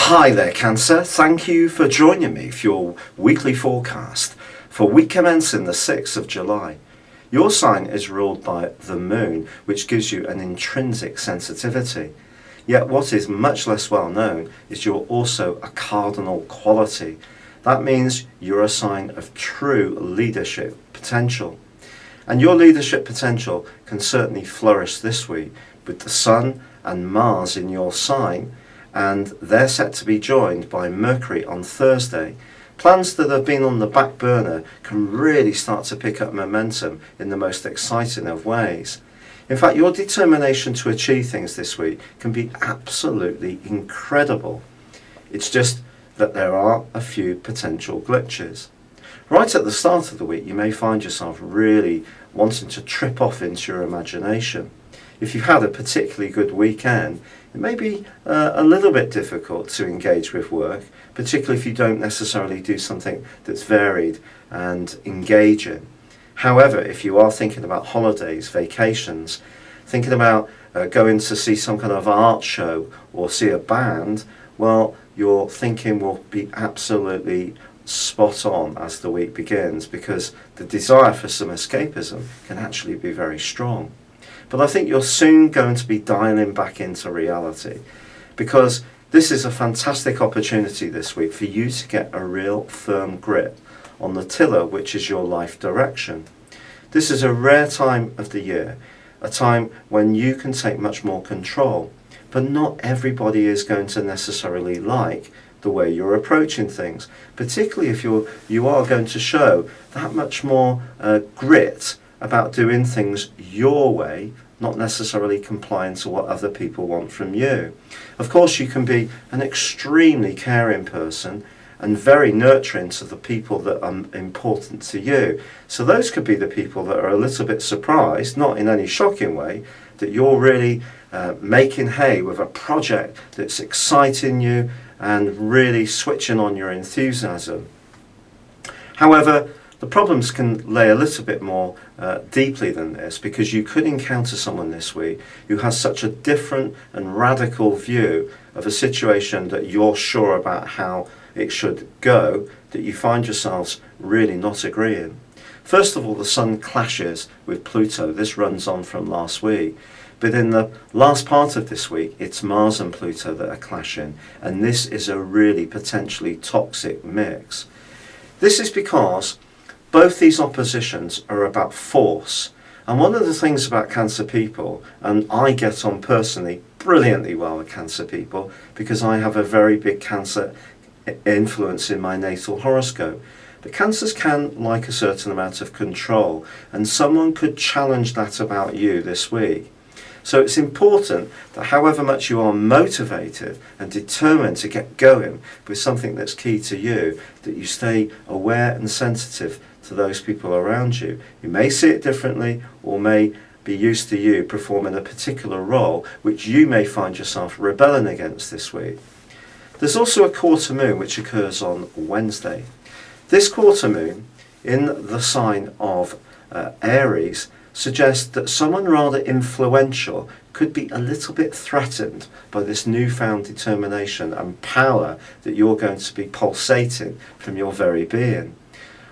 Hi there, Cancer. Thank you for joining me for your weekly forecast for week commencing the 6th of July. Your sign is ruled by the moon, which gives you an intrinsic sensitivity. Yet what is much less well known is you're also a cardinal quality. That means you're a sign of true leadership potential. And your leadership potential can certainly flourish this week with the Sun and Mars in your sign, and they're set to be joined by Mercury on Thursday. Plans that have been on the back burner can really start to pick up momentum in the most exciting of ways. In fact, your determination to achieve things this week can be absolutely incredible. It's just that there are a few potential glitches. Right at the start of the week, you may find yourself really wanting to trip off into your imagination. If you've had a particularly good weekend, it may be a little bit difficult to engage with work, particularly if you don't necessarily do something that's varied and engaging. However, if you are thinking about holidays, vacations, thinking about going to see some kind of art show or see a band, well, your thinking will be absolutely spot on as the week begins, because the desire for some escapism can actually be very strong. But I think you're soon going to be dialing back into reality, because this is a fantastic opportunity this week for you to get a real firm grip on the tiller, which is your life direction. This is a rare time of the year, a time when you can take much more control, but not everybody is going to necessarily like the way you're approaching things, particularly if you are going to show that much more grit about doing things your way, not necessarily complying to what other people want from you. Of course, you can be an extremely caring person and very nurturing to the people that are important to you. So those could be the people that are a little bit surprised, not in any shocking way, that you're really making hay with a project that's exciting you and really switching on your enthusiasm. However, the problems can lay a little bit more deeply than this, because you could encounter someone this week who has such a different and radical view of a situation that you're sure about how it should go, that you find yourselves really not agreeing. First of all, the Sun clashes with Pluto. This runs on from last week. But in the last part of this week, it's Mars and Pluto that are clashing, and this is a really potentially toxic mix. This is because both these oppositions are about force. And one of the things about Cancer people, and I get on personally brilliantly well with Cancer people because I have a very big Cancer influence in my natal horoscope, but Cancers can like a certain amount of control, and someone could challenge that about you this week. So it's important that however much you are motivated and determined to get going with something that's key to you, that you stay aware and sensitive to those people around you. You may see it differently, or may be used to you performing a particular role which you may find yourself rebelling against this week. There's also a quarter moon which occurs on Wednesday. This quarter moon in the sign of Aries suggests that someone rather influential could be a little bit threatened by this newfound determination and power that you're going to be pulsating from your very being.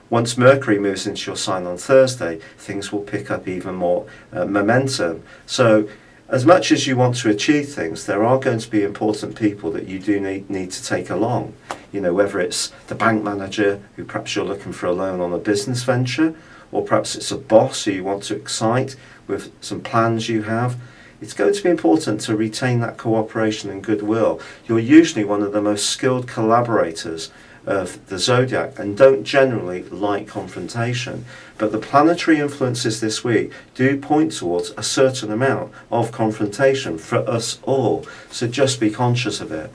Once Mercury moves into your sign on Thursday, things will pick up even more momentum. So as much as you want to achieve things, there are going to be important people that you do need to take along. You know, whether it's the bank manager who perhaps you're looking for a loan on a business venture, or perhaps it's a boss who you want to excite with some plans you have. It's going to be important to retain that cooperation and goodwill. You're usually one of the most skilled collaborators of the zodiac and don't generally like confrontation. But the planetary influences this week do point towards a certain amount of confrontation for us all. So just be conscious of it.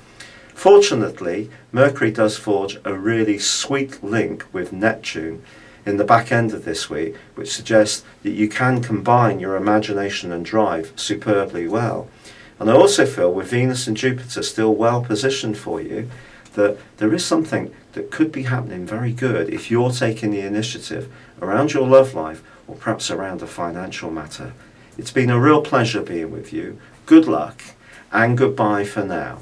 Fortunately, Mercury does forge a really sweet link with Neptune in the back end of this week, which suggests that you can combine your imagination and drive superbly well. And I also feel with Venus and Jupiter still well positioned for you, that there is something that could be happening very good if you're taking the initiative around your love life, or perhaps around a financial matter. It's been a real pleasure being with you. Good luck and goodbye for now.